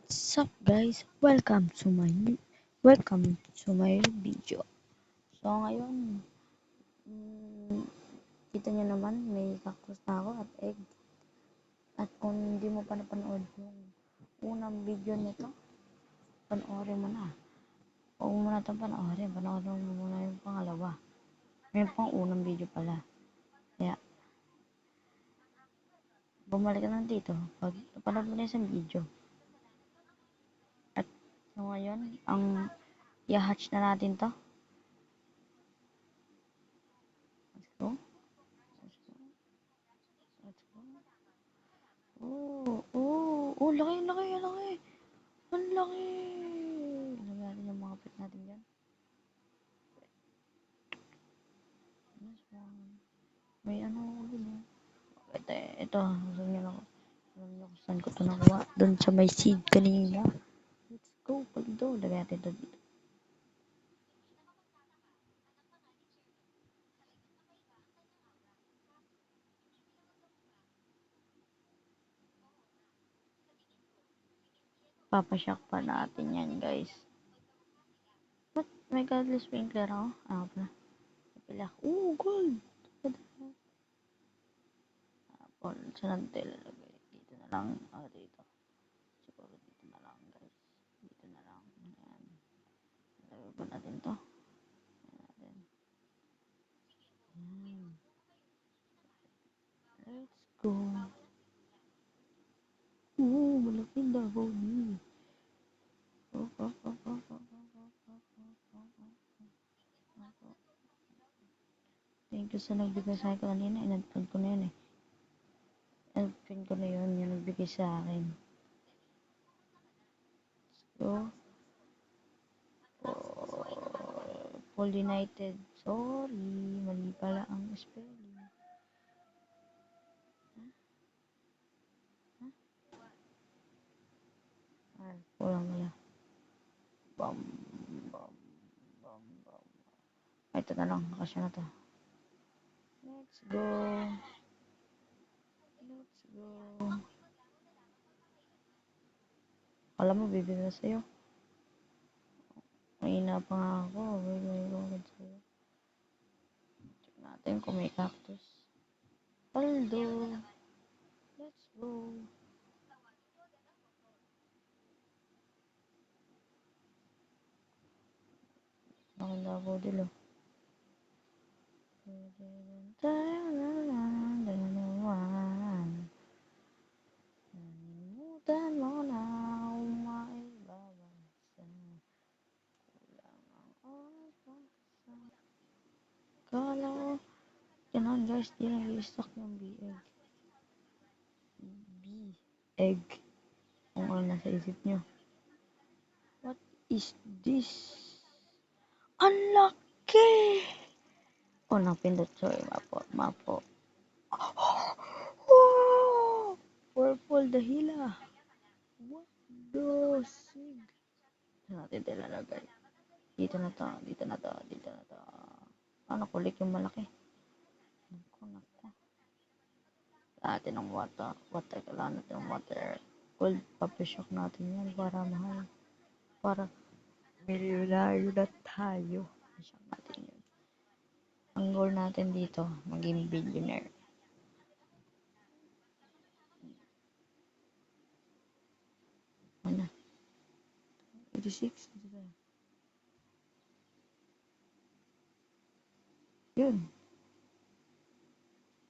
Sup guys, welcome to my video. So ngayon, mm, kita nyo naman may cactus na ako at egg. At kung hindi mo pa napanood yung unang video nito, panoorin mo na. Huwag mo na itong panoorin mo muna yung pangalawa. May pang unang video pala. Kaya, bumalik ka lang dito pag napanood mo na isang video. At so ngayon, ang i-hatch na natin to. Let's go. Let's go. Let's go. Laki, laki, laki. Ang laki. Lagyan natin yung mga pet natin dyan. Nice one. May ano ako dun eh. Ito. Alam nyo kung saan ko ito nakuha. Doon sa may seed kanina. Let's go. Paldo. Lagyan natin ito dito. Papashock pa natin yan guys. Ba't may godless sprinkler ako? Pala. Pila. Gold. Saan natin ilalagay? Dito na lang. Dito. Siguro dito na lang guys. Dito na lang. Ayan. Lagay pa natin to. Ayan. Let's go. Malaki Davao ni. Thank you sa nagbigay sa akin kanina. In-adpin ko na yun eh. In-adpin ko na yun. Yung nagbigay sa akin. So, pollinated. Sorry. Mali pala ang spelling. Kulang pala. Bam, bam, bam, bam. Ito na lang. Kasya na to. Let's go. Let's go. Alam mo, bibigyan sa'yo. Mahina pa nga ako. Bibigyan ko agad sa'yo. Check natin kung may cactus. Paldo. Let's go. Maganda ako dilo. Nalimutan mo na umaibabasa. Kulang ang oras pa sa... Kala ko, ganun guys, di nag-i-stock yung B-egg. B-egg. Kung ano nasa isip nyo. What is this? Ang laki! Napindot. Sorry, mapo. Wow! Purple dahila. What the sig? Saan natin ilalagay? Dito na to. Kulik yung malaki. Naku. Natin ng water. Kailangan natin ng water. Gold, papishock natin yan para mahal. Para milyonaryo na tayo. Papishock natin yun. Ang goal natin dito, maging billionaire. Ano? 86? Yun.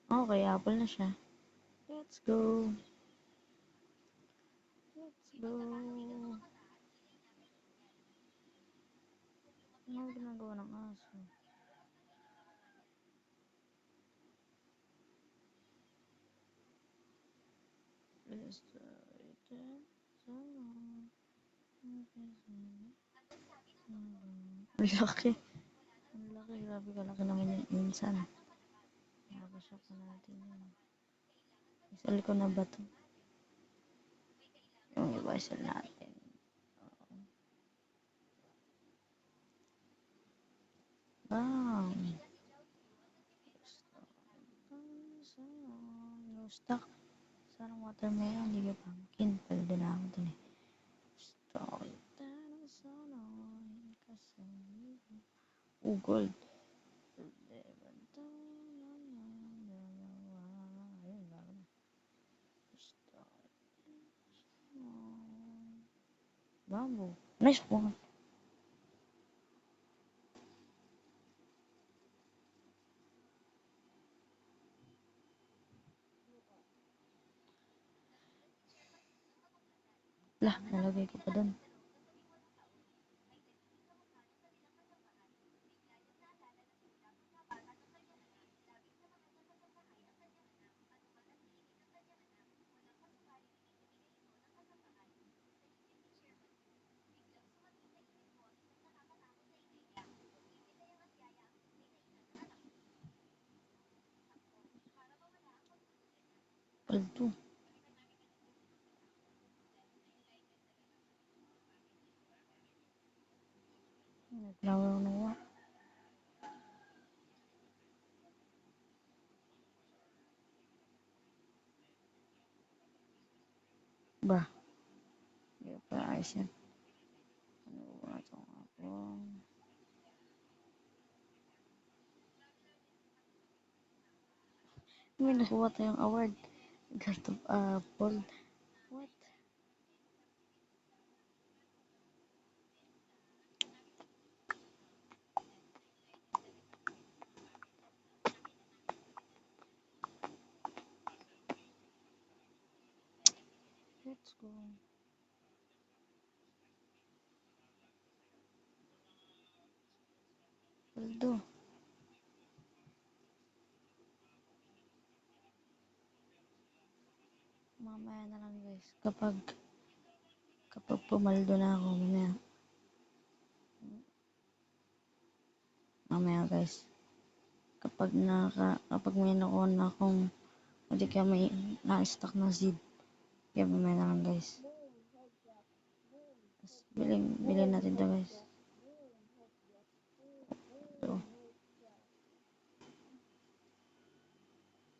Okay, apple na siya. Let's go. Ano ginagawa ng aso? Ang laki. Grabe kalaki naman yung minsan. Nakakasya pa natin yun. Isal ko na ba ito? Yung iba isal natin. No stock. Sarang watermelon, hindi ka pumpkin. Paldo na ako dun eh. Oh, gold. Bamboo. Nice one. Lah, nalagay ko pa doon. Paldo. Flower nawa. Bah, hindi pa ayos yan. Ano ba ito ako? May nakuha tayong award. God of Apple. What? Let's go. Paldo. Mamaya na lang guys. Kapag pumaldo na ako, mamaya guys. Kapag may nakuha na akong, hindi kaya may na-stock na seed. Kaya mamaya na lang guys. Bilhin natin to guys. So,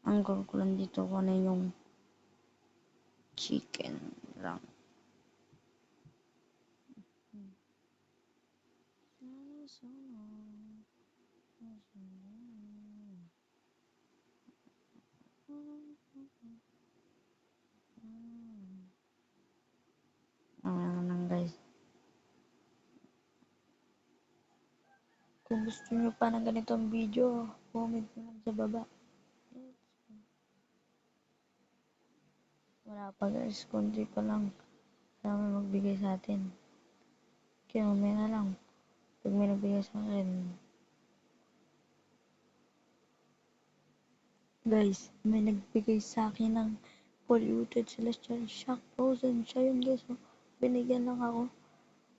ang goal ko lang dito ko na yung chicken lang. Ano lang guys. Kung gusto nyo pa ng ganitong video, comment nyo lang sa baba. Wala pa guys, kundi pa lang kami magbigay sa atin. Kaya mamaya na lang. Pag may nagbigay sa akin. Guys, may nagbigay sa akin ng polluted celestial shock frozen. Siya yun guys. Oh. Binigyan lang ako.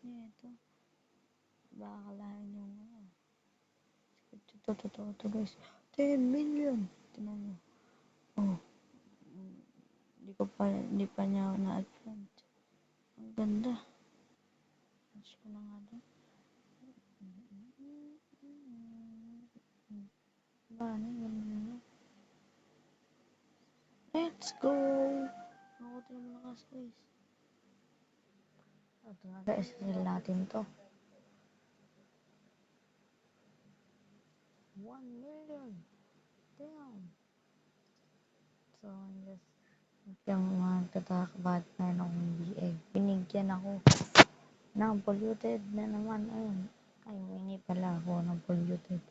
Ito. Baka kalahin yung totoo to guys. 10 million. Tinan mo. Oh. Hindi pa niya na-advance. Ang ganda. Match ko na nga doon. Bani, ganun. Let's go! Ako tayo mo lakas guys. Ito nga guys, sila natin to. 1 million. Damn. So, just yung mga tatakbat na nung BA. Binigyan ako ng polluted na naman. Ayun. Ay, wingi pala ako ng polluted.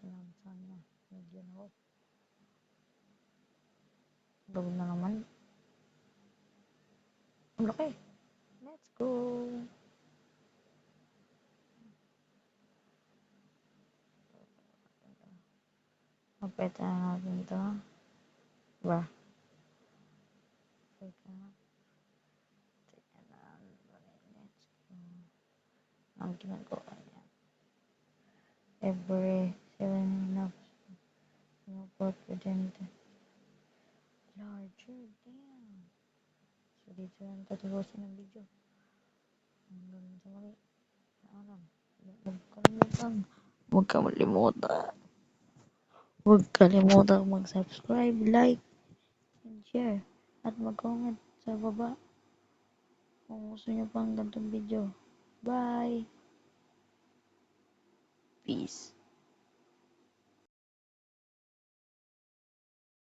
Alam sana. Binigyan ako. Gawin na naman. Ang laki. Let's go. Mapeta natin to. Ba? Teka. Teka na. Let's go. Ang ginagawa niya. Every 7 enough. Port within the larger. Damn. So, dito lang tatapusin ang video. Hanggang sa muli. Alam. Huwag kalimutan mag-subscribe, like, and share. At mag-comment sa baba kung gusto nyo pang ganitong video. Bye! Peace!